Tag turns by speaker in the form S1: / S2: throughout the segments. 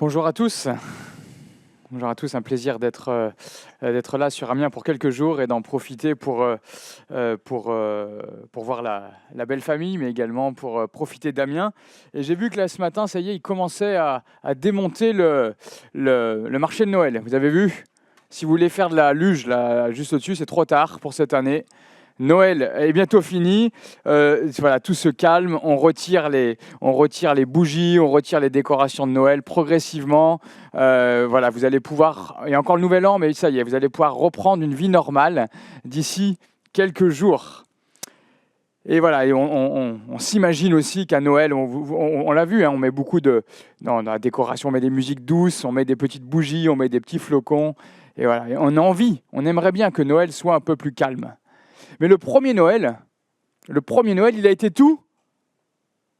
S1: Bonjour à tous. Bonjour à tous, un plaisir d'être là sur Amiens pour quelques jours et d'en profiter pour voir la belle famille, mais également pour profiter d'Amiens. Et j'ai vu que là, ce matin, ça y est, ils commençaient à démonter le marché de Noël. Vous avez vu? Si vous voulez faire de la luge, là, juste au-dessus, c'est trop tard pour cette année. Noël est bientôt fini, voilà, tout se calme, on retire les bougies, on retire les décorations de Noël progressivement. Voilà, vous allez pouvoir, il y a encore le nouvel an, mais ça y est, vous allez pouvoir reprendre une vie normale d'ici quelques jours. Et voilà, et on s'imagine aussi qu'à Noël, on l'a vu, hein, on met beaucoup dans la décoration, on met des musiques douces, on met des petites bougies, on met des petits flocons. Et voilà, et on a envie, on aimerait bien que Noël soit un peu plus calme. Mais le premier Noël, il a été tout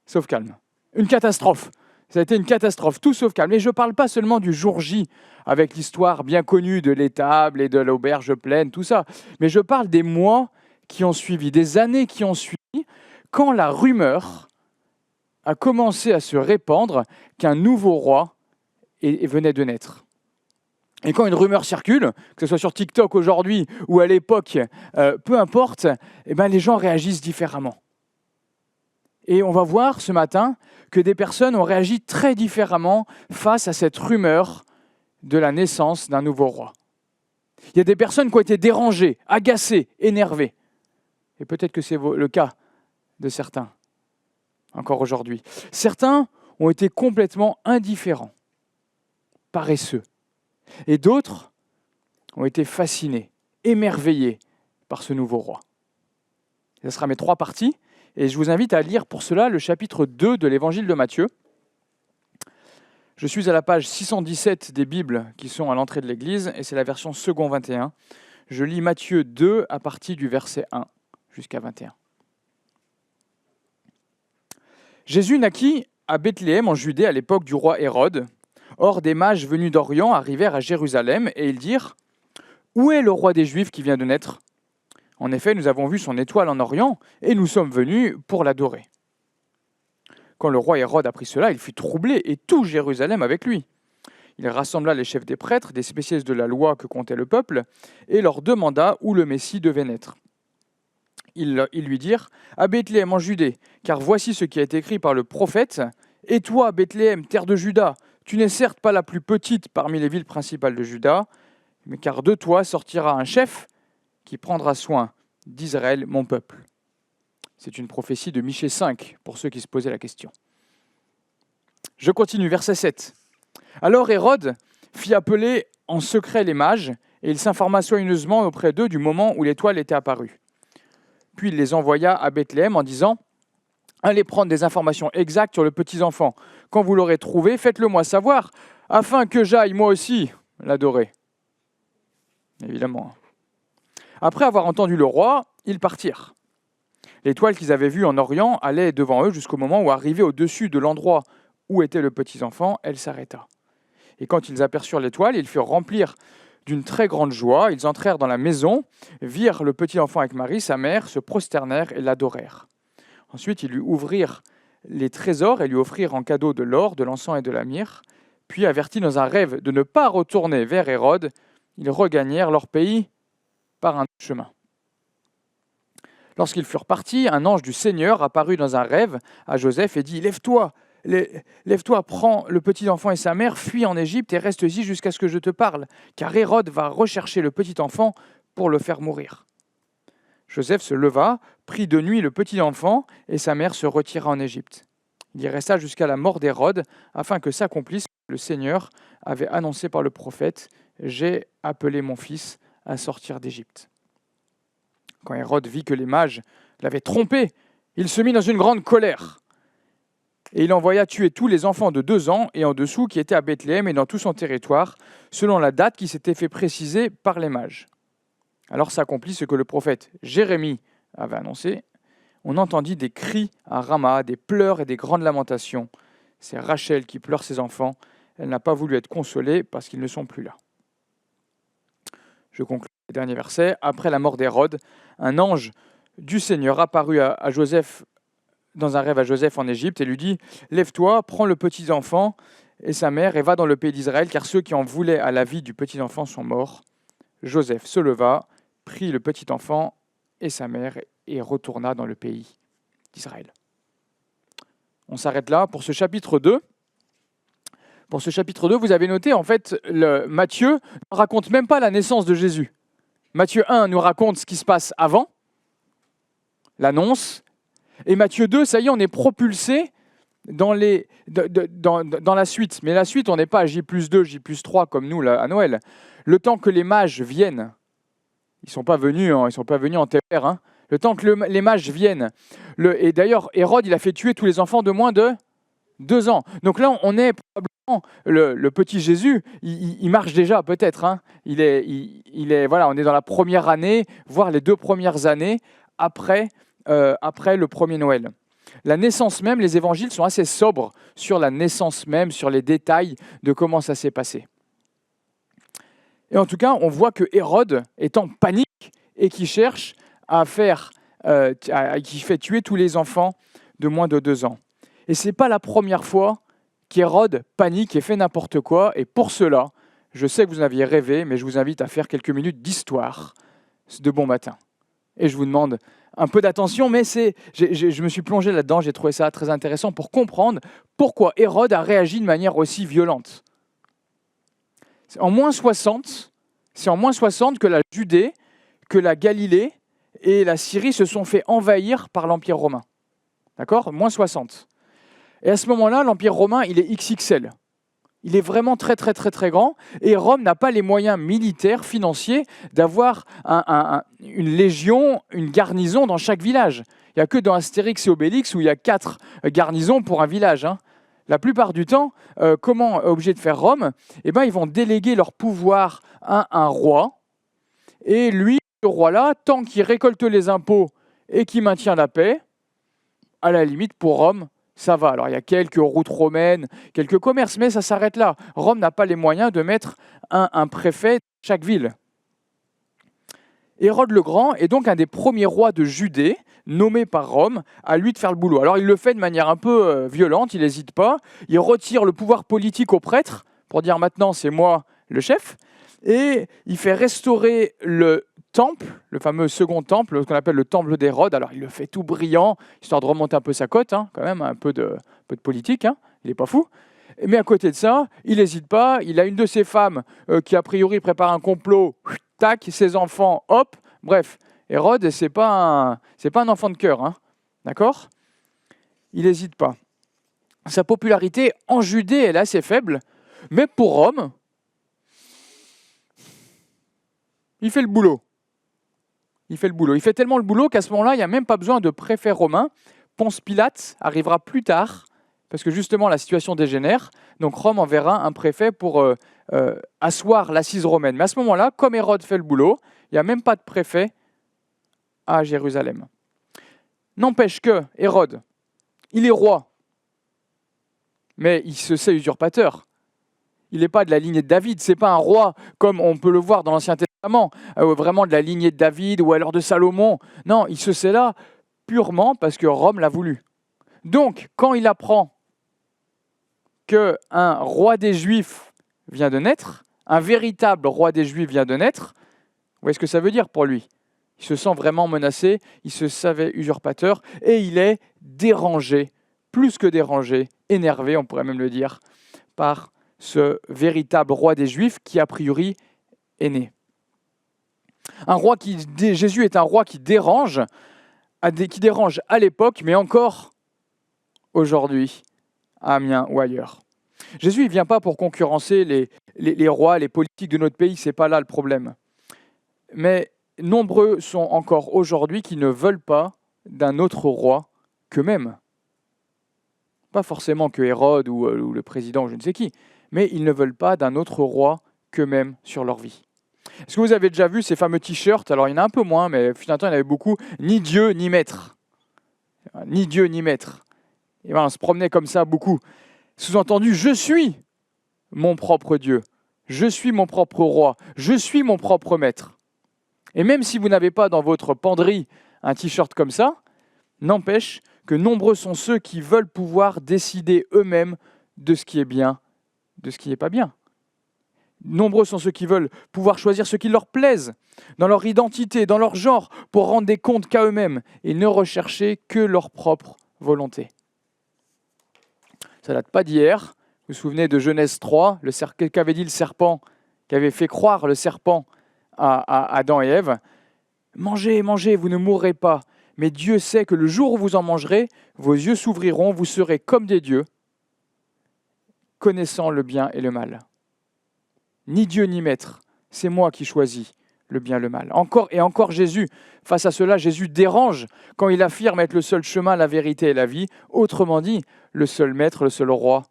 S1: sauf calme. Une catastrophe. Ça a été une catastrophe, tout sauf calme. Et je ne parle pas seulement du jour J, avec l'histoire bien connue de l'étable et de l'auberge pleine, tout ça. Mais je parle des mois qui ont suivi, des années qui ont suivi, quand la rumeur a commencé à se répandre qu'un nouveau roi venait de naître. Et quand une rumeur circule, que ce soit sur TikTok aujourd'hui ou à l'époque, peu importe, eh ben les gens réagissent différemment. Et on va voir ce matin que des personnes ont réagi très différemment face à cette rumeur de la naissance d'un nouveau roi. Il y a des personnes qui ont été dérangées, agacées, énervées. Et peut-être que c'est le cas de certains, encore aujourd'hui. Certains ont été complètement indifférents, paresseux. Et d'autres ont été fascinés, émerveillés par ce nouveau roi. Ce sera mes 3 parties, et je vous invite à lire pour cela le chapitre 2 de l'évangile de Matthieu. Je suis à la page 617 des Bibles qui sont à l'entrée de l'église, et c'est la version second 21. Je lis Matthieu 2 à partir du verset 1 jusqu'à 21. Jésus naquit à Bethléem en Judée à l'époque du roi Hérode. Or, des mages venus d'Orient arrivèrent à Jérusalem et ils dirent « Où est le roi des Juifs qui vient de naître ? En effet, nous avons vu son étoile en Orient et nous sommes venus pour l'adorer. » Quand le roi Hérode apprit cela, il fut troublé et tout Jérusalem avec lui. Il rassembla les chefs des prêtres, des spécialistes de la loi que comptait le peuple, et leur demanda où le Messie devait naître. Ils lui dirent « À Bethléem en Judée, car voici ce qui a été écrit par le prophète. Et toi, Bethléem, terre de Juda, tu n'es certes pas la plus petite parmi les villes principales de Juda, mais car de toi sortira un chef qui prendra soin d'Israël, mon peuple. » C'est une prophétie de Michée 5, pour ceux qui se posaient la question. Je continue, verset 7. Alors Hérode fit appeler en secret les mages, et il s'informa soigneusement auprès d'eux du moment où l'étoile était apparue. Puis il les envoya à Bethléem en disant « Allez prendre des informations exactes sur le petit enfant. Quand vous l'aurez trouvé, faites-le-moi savoir, afin que j'aille moi aussi l'adorer. » Évidemment. Après avoir entendu le roi, ils partirent. L'étoile qu'ils avaient vue en Orient allait devant eux jusqu'au moment où, arrivée au-dessus de l'endroit où était le petit enfant, elle s'arrêta. Et quand ils aperçurent l'étoile, ils furent remplir d'une très grande joie. Ils entrèrent dans la maison, virent le petit enfant avec Marie, sa mère, se prosternèrent et l'adorèrent. Ensuite, ils lui ouvrirent les trésors et lui offrirent en cadeau de l'or, de l'encens et de la myrrhe. Puis, avertis dans un rêve de ne pas retourner vers Hérode, ils regagnèrent leur pays par un chemin. Lorsqu'ils furent partis, un ange du Seigneur apparut dans un rêve à Joseph et dit « Lève-toi, prends le petit enfant et sa mère, fuis en Égypte et reste-y jusqu'à ce que je te parle, car Hérode va rechercher le petit enfant pour le faire mourir. » Joseph se leva, prit de nuit le petit enfant et sa mère se retira en Égypte. Il y resta jusqu'à la mort d'Hérode, afin que s'accomplisse ce que le Seigneur avait annoncé par le prophète « J'ai appelé mon fils à sortir d'Égypte. » Quand Hérode vit que les mages l'avaient trompé, il se mit dans une grande colère. Et il envoya tuer tous les enfants de 2 ans et en dessous qui étaient à Bethléem et dans tout son territoire, selon la date qui s'était fait préciser par les mages. Alors s'accomplit ce que le prophète Jérémie avait annoncé. On entendit des cris à Rama, des pleurs et des grandes lamentations. C'est Rachel qui pleure ses enfants. Elle n'a pas voulu être consolée parce qu'ils ne sont plus là. Je conclue le dernier verset. Après la mort d'Hérode, un ange du Seigneur apparut à Joseph dans un rêve à Joseph en Égypte et lui dit « Lève-toi, prends le petit enfant et sa mère et va dans le pays d'Israël, car ceux qui en voulaient à la vie du petit enfant sont morts. Joseph se leva, prit le petit enfant et sa mère et retourna dans le pays d'Israël. On s'arrête là pour ce chapitre 2. Pour ce chapitre 2, vous avez noté, en fait, Matthieu ne raconte même pas la naissance de Jésus. Matthieu 1 nous raconte ce qui se passe avant, l'annonce, et Matthieu 2, ça y est, on est propulsé dans la suite. Mais la suite, on n'est pas à J+2, J+3 comme nous là, à Noël. Le temps que les mages viennent, ils ne sont pas venus en TER, hein. Le temps que les mages viennent. Et d'ailleurs, Hérode, il a fait tuer tous les enfants de moins de 2 ans. Donc là, on est probablement, le petit Jésus, il marche déjà peut-être. Hein. Voilà, on est dans la première année, voire les 2 premières années après le premier Noël. La naissance même, les évangiles sont assez sobres sur la naissance même, sur les détails de comment ça s'est passé. Et en tout cas, on voit que Hérode est en panique et qui cherche qui fait tuer tous les enfants de moins de 2 ans. Et ce n'est pas la première fois qu'Hérode panique et fait n'importe quoi. Et pour cela, je sais que vous en aviez rêvé, mais je vous invite à faire quelques minutes d'histoire de bon matin. Et je vous demande un peu d'attention, mais je me suis plongé là-dedans, j'ai trouvé ça très intéressant pour comprendre pourquoi Hérode a réagi de manière aussi violente. C'est en moins 60 que la Judée, que la Galilée et la Syrie se sont fait envahir par l'Empire romain. D'accord ? Moins 60. Et à ce moment-là, l'Empire romain, il est XXL. Il est vraiment très, très, très, très grand. Et Rome n'a pas les moyens militaires, financiers, d'avoir une légion, une garnison dans chaque village. Il n'y a que dans Astérix et Obélix où il y a 4 garnisons pour un village. Hein. La plupart du temps, comment obligé de faire Rome ? Eh bien, ils vont déléguer leur pouvoir à un roi. Et lui, ce roi-là, tant qu'il récolte les impôts et qu'il maintient la paix, à la limite, pour Rome, ça va. Alors, il y a quelques routes romaines, quelques commerces, mais ça s'arrête là. Rome n'a pas les moyens de mettre un préfet dans chaque ville. Hérode le Grand est donc un des premiers rois de Judée, nommé par Rome, à lui de faire le boulot. Alors, il le fait de manière un peu violente, il n'hésite pas. Il retire le pouvoir politique aux prêtres pour dire maintenant, c'est moi le chef. Et il fait restaurer le temple, le fameux second temple, ce qu'on appelle le temple d'Hérode. Alors, il le fait tout brillant, histoire de remonter un peu sa cote, hein, quand même, un peu de politique, hein, il n'est pas fou. Mais à côté de ça, il n'hésite pas, il a une de ses femmes qui, a priori, prépare un complot, tac, ses enfants, hop, bref. Hérode, c'est pas un enfant de cœur, hein, d'accord ? Il n'hésite pas. Sa popularité en Judée, elle est assez faible, mais pour Rome, il fait le boulot. Il fait tellement le boulot qu'à ce moment-là, il n'y a même pas besoin de préfet romain. Ponce Pilate arrivera plus tard, parce que justement la situation dégénère. Donc Rome enverra un préfet pour asseoir l'assise romaine. Mais à ce moment-là, comme Hérode fait le boulot, il n'y a même pas de préfet à Jérusalem. N'empêche que Hérode, il est roi, mais il se sait usurpateur. Il n'est pas de la lignée de David, ce n'est pas un roi comme on peut le voir dans l'Ancien Testament, vraiment de la lignée de David ou alors de Salomon. Non, il se sait là purement parce que Rome l'a voulu. Donc, quand il apprend qu'un roi des Juifs vient de naître, un véritable roi des Juifs vient de naître, vous voyez ce que ça veut dire pour lui ? Il se sent vraiment menacé, il se savait usurpateur et il est dérangé, plus que dérangé, énervé, on pourrait même le dire, par ce véritable roi des Juifs qui, a priori, est né. Jésus est un roi qui dérange à l'époque, mais encore aujourd'hui, à Amiens ou ailleurs. Jésus ne vient pas pour concurrencer les rois, les politiques de notre pays, ce n'est pas là le problème. Mais nombreux sont encore aujourd'hui qui ne veulent pas d'un autre roi qu'eux-mêmes. Pas forcément que Hérode ou le président ou je ne sais qui, mais ils ne veulent pas d'un autre roi qu'eux-mêmes sur leur vie. Est-ce que vous avez déjà vu ces fameux t-shirts ? Alors il y en a un peu moins, mais finalement il y en avait beaucoup. Ni Dieu, ni maître. Ni Dieu, ni maître. Et voilà, on se promenait comme ça beaucoup. Sous-entendu, je suis mon propre Dieu. Je suis mon propre roi. Je suis mon propre maître. Et même si vous n'avez pas dans votre penderie un t-shirt comme ça, n'empêche que nombreux sont ceux qui veulent pouvoir décider eux-mêmes de ce qui est bien de ce qui n'est pas bien. Nombreux sont ceux qui veulent pouvoir choisir ce qui leur plaise, dans leur identité, dans leur genre, pour rendre des comptes qu'à eux-mêmes et ne rechercher que leur propre volonté. Ça ne date pas d'hier. Vous vous souvenez de Genèse 3, qu'avait dit le serpent, qu'avait fait croire le serpent à Adam et Ève. « Mangez, mangez, vous ne mourrez pas. Mais Dieu sait que le jour où vous en mangerez, vos yeux s'ouvriront, vous serez comme des dieux, connaissant le bien et le mal. » Ni Dieu ni maître, c'est moi qui choisis le bien et le mal. Encore et encore Jésus, face à cela, Jésus dérange quand il affirme être le seul chemin, la vérité et la vie. Autrement dit, le seul maître, le seul roi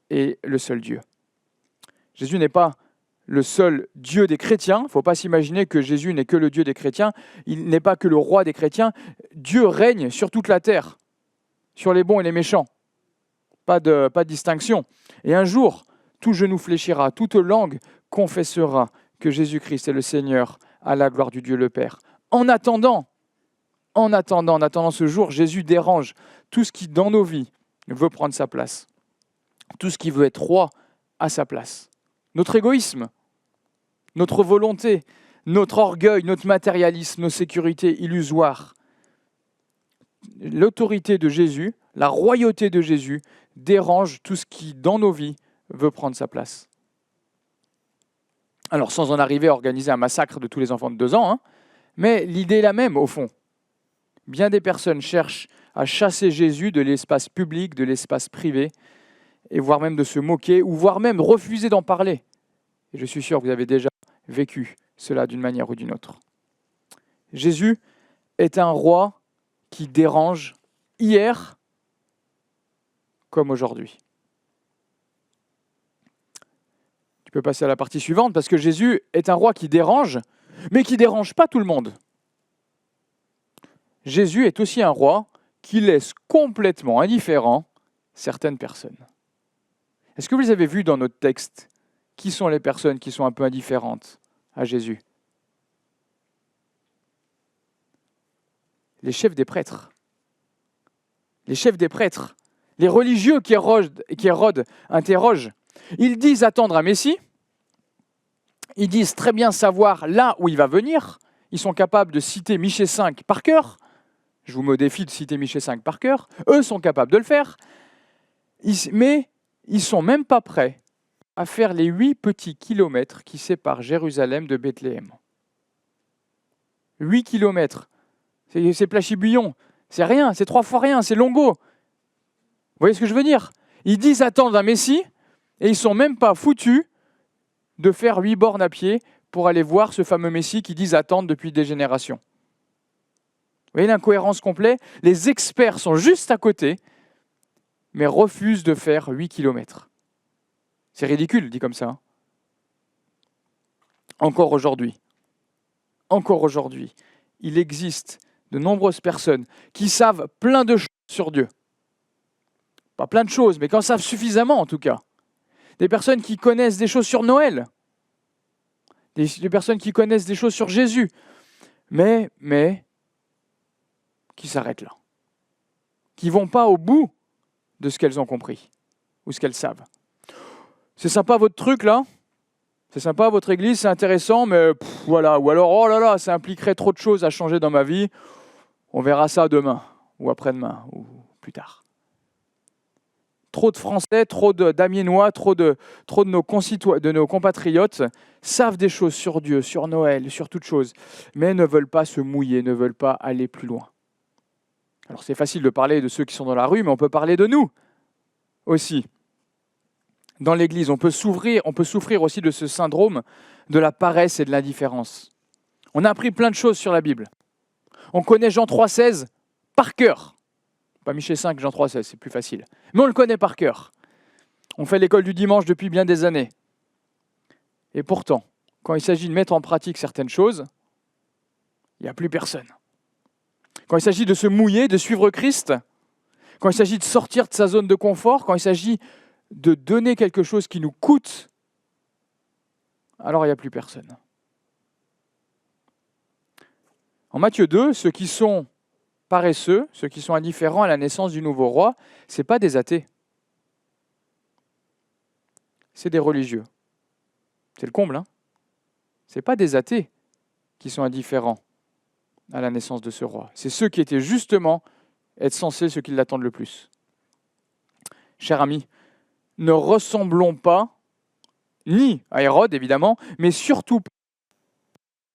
S1: et le seul Dieu. Jésus n'est pas le seul Dieu des chrétiens. Il ne faut pas s'imaginer que Jésus n'est que le Dieu des chrétiens. Il n'est pas que le roi des chrétiens. Dieu règne sur toute la terre, sur les bons et les méchants. Pas de distinction. Et un jour, tout genou fléchira, toute langue confessera que Jésus-Christ est le Seigneur, à la gloire du Dieu le Père. En attendant ce jour, Jésus dérange tout ce qui, dans nos vies, veut prendre sa place. Tout ce qui veut être roi à sa place. Notre égoïsme, notre volonté, notre orgueil, notre matérialisme, nos sécurités illusoires. L'autorité de Jésus, la royauté de Jésus, dérange tout ce qui, dans nos vies, veut prendre sa place. Alors, sans en arriver à organiser un massacre de tous les enfants de 2 ans, mais l'idée est la même, au fond. Bien des personnes cherchent à chasser Jésus de l'espace public, de l'espace privé, et voire même de se moquer, ou voire même refuser d'en parler. Et je suis sûr que vous avez déjà vécu cela d'une manière ou d'une autre. Jésus est un roi qui dérange hier comme aujourd'hui. Tu peux passer à la partie suivante, parce que Jésus est un roi qui dérange, mais qui ne dérange pas tout le monde. Jésus est aussi un roi qui laisse complètement indifférent certaines personnes. Est-ce que vous les avez vus dans notre texte? Qui sont les personnes qui sont un peu indifférentes à Jésus? Les chefs des prêtres. Les chefs des prêtres. Les religieux qui Hérode interroge. Ils disent attendre un Messie. Ils disent très bien savoir là où il va venir. Ils sont capables de citer Michée 5 par cœur. Je vous mets au défi de citer Michée 5 par cœur. Eux sont capables de le faire. Mais ils ne sont même pas prêts à faire les 8 petits kilomètres qui séparent Jérusalem de Bethléem. 8 kilomètres. C'est Plachy-Buyon. C'est rien, c'est 3 fois rien, c'est Longo. Vous voyez ce que je veux dire? Ils disent attendre un Messie et ils ne sont même pas foutus de faire 8 bornes à pied pour aller voir ce fameux Messie qu'ils disent attendre depuis des générations. Vous voyez l'incohérence complète? Les experts sont juste à côté, mais refusent de faire 8 kilomètres. C'est ridicule, dit comme ça. Encore aujourd'hui, il existe de nombreuses personnes qui savent plein de choses sur Dieu. Pas plein de choses, mais qui en savent suffisamment en tout cas. Des personnes qui connaissent des choses sur Noël. Des personnes qui connaissent des choses sur Jésus. Mais qui s'arrêtent là. Qui ne vont pas au bout de ce qu'elles ont compris ou ce qu'elles savent. C'est sympa votre truc là, c'est sympa votre église, c'est intéressant, mais voilà. Ou alors, oh là là, ça impliquerait trop de choses à changer dans ma vie. On verra ça demain, ou après-demain, ou plus tard. Trop de Français, trop d'Amiénois, trop de nos compatriotes savent des choses sur Dieu, sur Noël, sur toutes choses, mais ne veulent pas se mouiller, ne veulent pas aller plus loin. Alors c'est facile de parler de ceux qui sont dans la rue, mais on peut parler de nous aussi. Dans l'Église, on peut souffrir aussi de ce syndrome de la paresse et de l'indifférence. On a appris plein de choses sur la Bible. On connaît Jean 3,16 par cœur. Pas Michée 5, Jean 3,16, c'est plus facile. Mais on le connaît par cœur. On fait l'école du dimanche depuis bien des années. Et pourtant, quand il s'agit de mettre en pratique certaines choses, il n'y a plus personne. Quand il s'agit de se mouiller, de suivre Christ, quand il s'agit de sortir de sa zone de confort, quand il s'agit de donner quelque chose qui nous coûte, alors il n'y a plus personne. En Matthieu 2, ceux qui sont paresseux, ceux qui sont indifférents à la naissance du nouveau roi, ce n'est pas des athées. c'est des religieux. C'est le comble, hein. Ce n'est pas des athées qui sont indifférents à la naissance de ce roi. C'est ceux qui étaient justement être censés ceux qui l'attendent le plus. Chers amis, ne ressemblons pas ni à Hérode, évidemment, mais surtout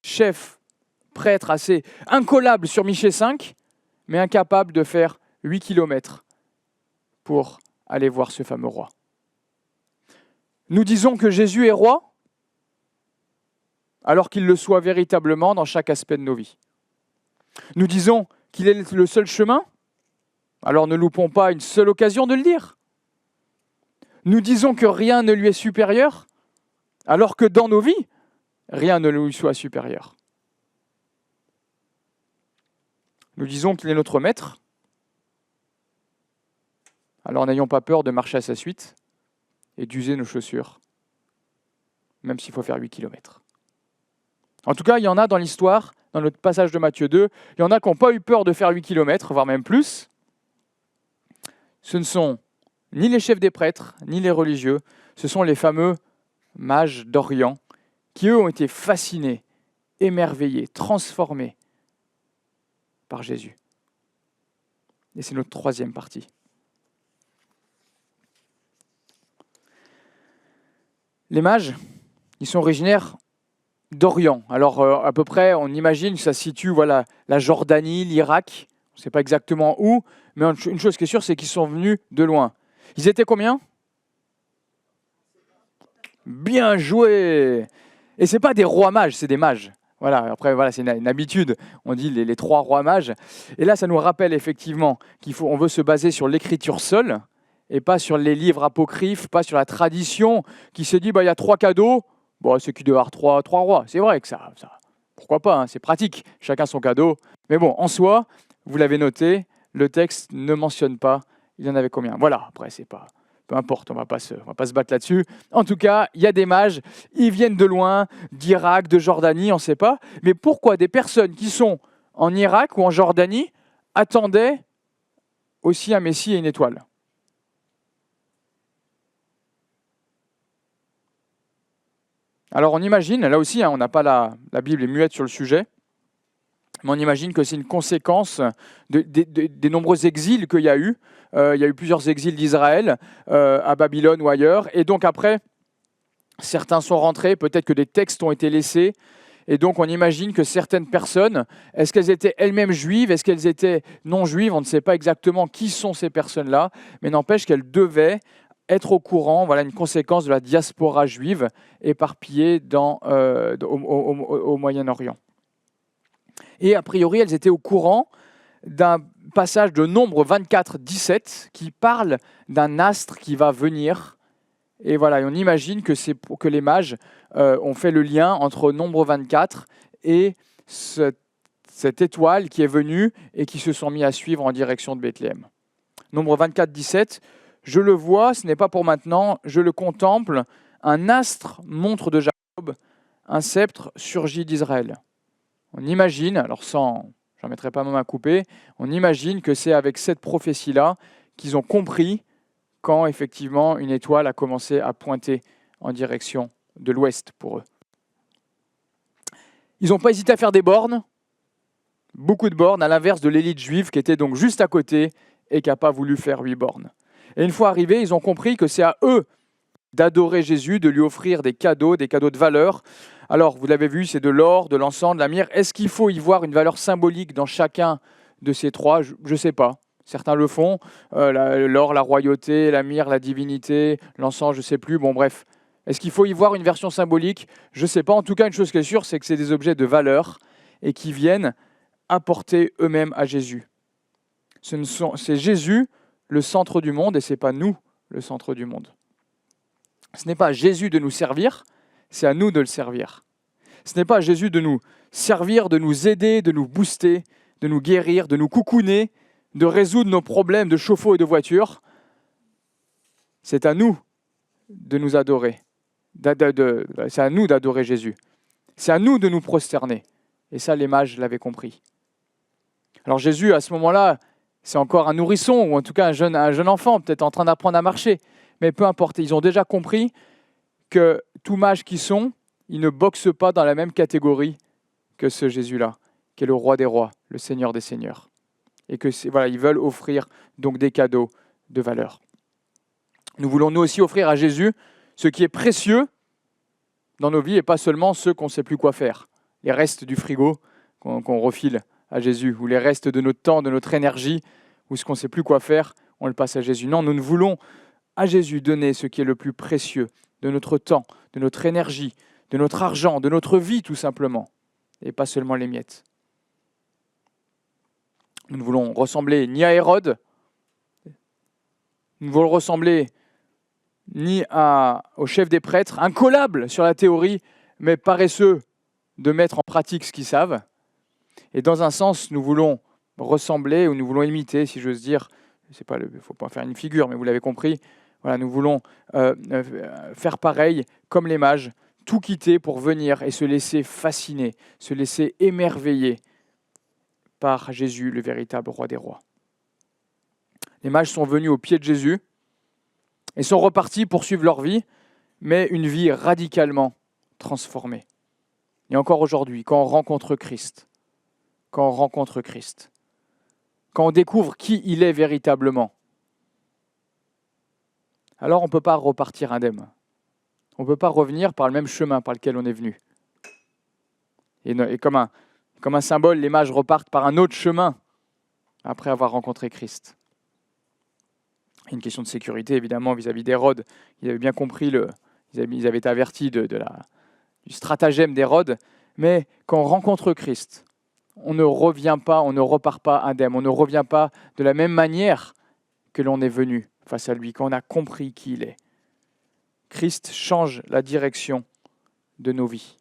S1: chef, prêtre assez incollable sur Michée 5, mais incapable de faire 8 kilomètres pour aller voir ce fameux roi. Nous disons que Jésus est roi, alors qu'il le soit véritablement dans chaque aspect de nos vies. Nous disons qu'il est le seul chemin, alors ne loupons pas une seule occasion de le dire. Nous disons que rien ne lui est supérieur, alors que dans nos vies, rien ne lui soit supérieur. Nous disons qu'il est notre maître, alors n'ayons pas peur de marcher à sa suite et d'user nos chaussures, même s'il faut faire 8 kilomètres. En tout cas, il y en a dans l'histoire, dans notre passage de Matthieu 2, il y en a qui n'ont pas eu peur de faire 8 kilomètres, voire même plus. Ce ne sont ni les chefs des prêtres, ni les religieux, ce sont les fameux mages d'Orient, qui eux ont été fascinés, émerveillés, transformés par Jésus. Et c'est notre troisième partie. Les mages, ils sont originaires d'Orient. Alors à peu près, on imagine que ça se situe, voilà, la Jordanie, l'Irak, on ne sait pas exactement où, mais une chose qui est sûre, c'est qu'ils sont venus de loin. Ils étaient combien ? Bien joué. Et ce n'est pas des rois mages, c'est des mages. Voilà, après, voilà, c'est une habitude. On dit les 3 rois mages. Et là, ça nous rappelle effectivement qu'on veut se baser sur l'écriture seule et pas sur les livres apocryphes, pas sur la tradition qui se dit il y a 3 cadeaux. Bon, c'est qu'il doit y avoir 3 rois. C'est vrai que ça pourquoi pas, hein, c'est pratique. Chacun son cadeau. Mais bon, en soi, vous l'avez noté, le texte ne mentionne pas il y en avait combien. Voilà, après, c'est pas... Peu importe, on va pas se battre là-dessus. En tout cas, il y a des mages, ils viennent de loin, d'Irak, de Jordanie, on ne sait pas. Mais pourquoi des personnes qui sont en Irak ou en Jordanie attendaient aussi un Messie et une étoile ? Alors on imagine, là aussi, on n'a pas la Bible est muette sur le sujet, mais on imagine que c'est une conséquence des nombreux exils qu'il y a eu. Il y a eu plusieurs exils d'Israël, à Babylone ou ailleurs. Et donc après, certains sont rentrés, peut-être que des textes ont été laissés. Et donc on imagine que certaines personnes, est-ce qu'elles étaient elles-mêmes juives, est-ce qu'elles étaient non juives, on ne sait pas exactement qui sont ces personnes-là, mais n'empêche qu'elles devaient être au courant, voilà une conséquence de la diaspora juive éparpillée au Moyen-Orient. Et a priori, elles étaient au courant d'un passage de Nombre 24, 17 qui parle d'un astre qui va venir. Et voilà, et on imagine que c'est pour que les mages ont fait le lien entre Nombre 24 et cette étoile qui est venue et qui se sont mis à suivre en direction de Bethléem. Nombre 24, 17, je le vois, ce n'est pas pour maintenant, je le contemple, un astre montre de Jacob, un sceptre surgit d'Israël. On imagine, alors j'en mettrai pas ma main coupée, on imagine que c'est avec cette prophétie-là qu'ils ont compris quand effectivement une étoile a commencé à pointer en direction de l'ouest pour eux. Ils n'ont pas hésité à faire des bornes, beaucoup de bornes, à l'inverse de l'élite juive qui était donc juste à côté et qui n'a pas voulu faire 8 bornes. Et une fois arrivés, ils ont compris que c'est à eux d'adorer Jésus, de lui offrir des cadeaux de valeur. Alors, vous l'avez vu, c'est de l'or, de l'encens, de la myrrhe. Est-ce qu'il faut y voir une valeur symbolique dans chacun de ces 3 ? Je ne sais pas. Certains le font. L'or, la royauté, la myrrhe, la divinité, l'encens, je ne sais plus. Bon, bref. Est-ce qu'il faut y voir une version symbolique ? Je ne sais pas. En tout cas, une chose qui est sûre, c'est que c'est des objets de valeur et qui viennent apporter eux-mêmes à Jésus. C'est Jésus le centre du monde et ce n'est pas nous le centre du monde. Ce n'est pas à Jésus de nous servir, c'est à nous de le servir. Ce n'est pas à Jésus de nous servir, de nous aider, de nous booster, de nous guérir, de nous coucouner, de résoudre nos problèmes de chauffe-eau et de voiture. C'est à nous de nous adorer. C'est à nous d'adorer Jésus. C'est à nous de nous prosterner. Et ça, les mages l'avaient compris. Alors Jésus, à ce moment-là, c'est encore un nourrisson, ou en tout cas un jeune enfant, peut-être en train d'apprendre à marcher. Mais peu importe, ils ont déjà compris que tout mage qu'ils sont, ils ne boxent pas dans la même catégorie que ce Jésus-là, qui est le roi des rois, le Seigneur des seigneurs. Et que voilà, ils veulent offrir donc des cadeaux de valeur. Nous voulons nous aussi offrir à Jésus ce qui est précieux dans nos vies et pas seulement ceux qu'on ne sait plus quoi faire. Les restes du frigo qu'on refile à Jésus, ou les restes de notre temps, de notre énergie, ou ce qu'on ne sait plus quoi faire, on le passe à Jésus. Non, nous voulons à Jésus donner ce qui est le plus précieux de notre temps, de notre énergie, de notre argent, de notre vie tout simplement, et pas seulement les miettes. Nous ne voulons ressembler ni à Hérode, nous ne voulons ressembler ni au chef des prêtres, incollables sur la théorie, mais paresseux de mettre en pratique ce qu'ils savent. Et dans un sens, nous voulons ressembler, ou nous voulons imiter, si j'ose dire, il ne faut pas faire une figure, mais vous l'avez compris, voilà, nous voulons faire pareil comme les mages, tout quitter pour venir et se laisser fasciner, se laisser émerveiller par Jésus, le véritable roi des rois. Les mages sont venus au pied de Jésus et sont repartis poursuivre leur vie, mais une vie radicalement transformée. Et encore aujourd'hui, quand on rencontre Christ, quand on découvre qui il est véritablement, alors on ne peut pas repartir indemne. On ne peut pas revenir par le même chemin par lequel on est venu. Et comme un symbole, les mages repartent par un autre chemin après avoir rencontré Christ. Il y a une question de sécurité, évidemment, vis-à-vis d'Hérode. Ils avaient bien compris, ils avaient été avertis du stratagème d'Hérode. Mais quand on rencontre Christ, on ne revient pas, on ne repart pas indemne. On ne revient pas de la même manière que l'on est venu face à lui, quand on a compris qui il est. Christ change la direction de nos vies.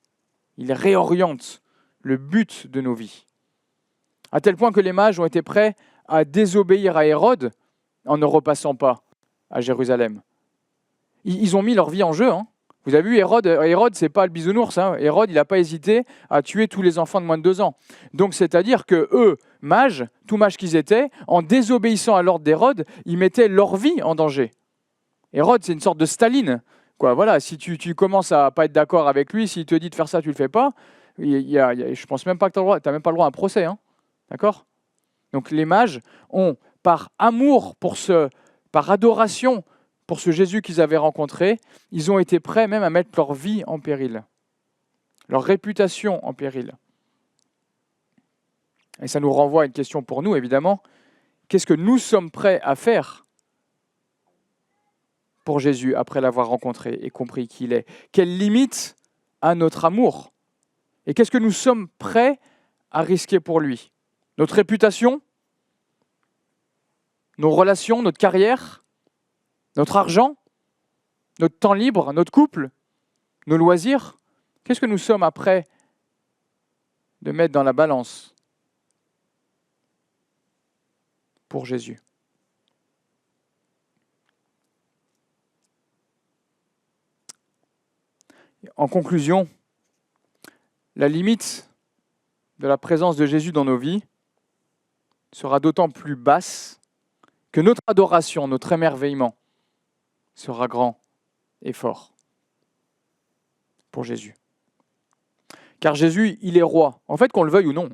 S1: Il réoriente le but de nos vies. À tel point que les mages ont été prêts à désobéir à Hérode en ne repassant pas à Jérusalem. Ils ont mis leur vie en jeu. Vous avez vu, Hérode, c'est pas le bisounours. Hérode, il n'a pas hésité à tuer tous les enfants de moins de 2 ans. Donc, c'est-à-dire que eux, mages, tout mages qu'ils étaient, en désobéissant à l'ordre d'Hérode, ils mettaient leur vie en danger. Hérode, c'est une sorte de Staline. Voilà, si tu commences à pas être d'accord avec lui, s'il te dit de faire ça, tu le fais pas, je pense même pas que tu n'as même pas le droit à un procès. D'accord ? Donc, les mages ont, par amour, par adoration pour ce Jésus qu'ils avaient rencontré, ils ont été prêts même à mettre leur vie en péril, leur réputation en péril. Et ça nous renvoie à une question pour nous, évidemment. Qu'est-ce que nous sommes prêts à faire pour Jésus après l'avoir rencontré et compris qui il est ? Quelles limites a notre amour ? Et qu'est-ce que nous sommes prêts à risquer pour lui ? Notre réputation ? Nos relations, notre carrière ? Notre argent, notre temps libre, notre couple, nos loisirs, qu'est-ce que nous sommes prêts de mettre dans la balance pour Jésus ? En conclusion, la limite de la présence de Jésus dans nos vies sera d'autant plus basse que notre adoration, notre émerveillement sera grand et fort pour Jésus. Car Jésus, il est roi. En fait, qu'on le veuille ou non,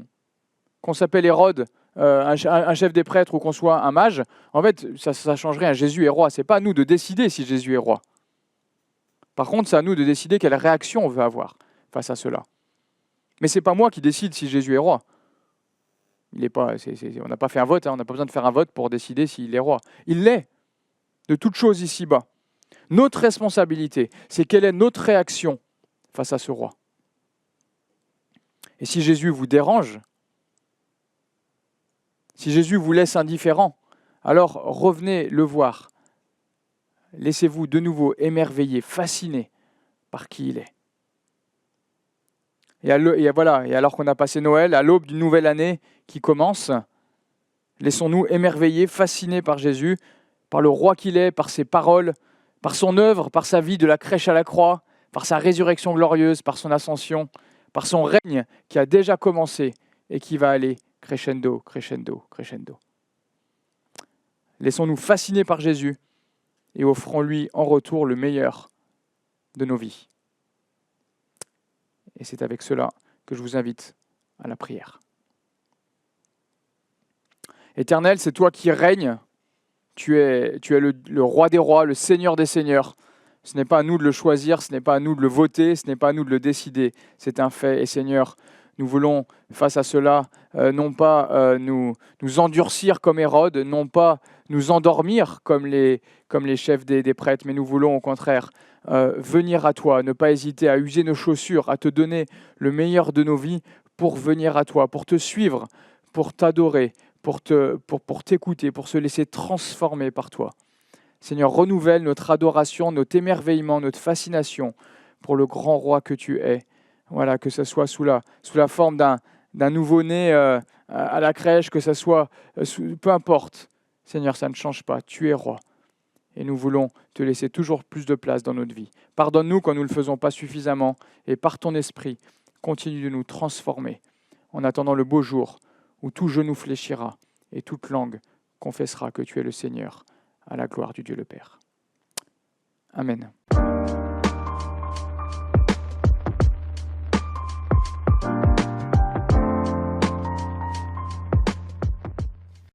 S1: qu'on s'appelle Hérode, un chef des prêtres ou qu'on soit un mage, en fait, ça change rien. Jésus est roi. Ce n'est pas à nous de décider si Jésus est roi. Par contre, c'est à nous de décider quelle réaction on veut avoir face à cela. Mais ce n'est pas moi qui décide si Jésus est roi. On n'a pas fait un vote, on n'a pas besoin de faire un vote pour décider s'il est roi. Il l'est, de toute chose ici-bas. Notre responsabilité, c'est quelle est notre réaction face à ce roi. Et si Jésus vous dérange, si Jésus vous laisse indifférent, alors revenez le voir. Laissez-vous de nouveau émerveiller, fasciné par qui il est. Et alors qu'on a passé Noël, à l'aube d'une nouvelle année qui commence, laissons-nous émerveiller, fascinés par Jésus, par le roi qu'il est, par ses paroles, par son œuvre, par sa vie de la crèche à la croix, par sa résurrection glorieuse, par son ascension, par son règne qui a déjà commencé et qui va aller crescendo, crescendo, crescendo. Laissons-nous fasciner par Jésus et offrons-lui en retour le meilleur de nos vies. Et c'est avec cela que je vous invite à la prière. Éternel, c'est toi qui règnes. Tu es le roi des rois, le Seigneur des seigneurs. Ce n'est pas à nous de le choisir, ce n'est pas à nous de le voter, ce n'est pas à nous de le décider. C'est un fait. Et Seigneur, nous voulons, face à cela, non pas nous endurcir comme Hérode, non pas nous endormir comme les chefs des prêtres, mais nous voulons au contraire venir à toi, ne pas hésiter à user nos chaussures, à te donner le meilleur de nos vies pour venir à toi, pour te suivre, pour t'adorer, pour t'écouter, pour se laisser transformer par toi. Seigneur, renouvelle notre adoration, notre émerveillement, notre fascination pour le grand roi que tu es. Voilà, que ce soit sous la forme d'un nouveau-né à la crèche, que ce soit, peu importe. Seigneur, ça ne change pas, tu es roi. Et nous voulons te laisser toujours plus de place dans notre vie. Pardonne-nous quand nous ne le faisons pas suffisamment, et par ton esprit, continue de nous transformer, en attendant le beau jour où tout genou fléchira et toute langue confessera que tu es le Seigneur, à la gloire du Dieu le Père. Amen.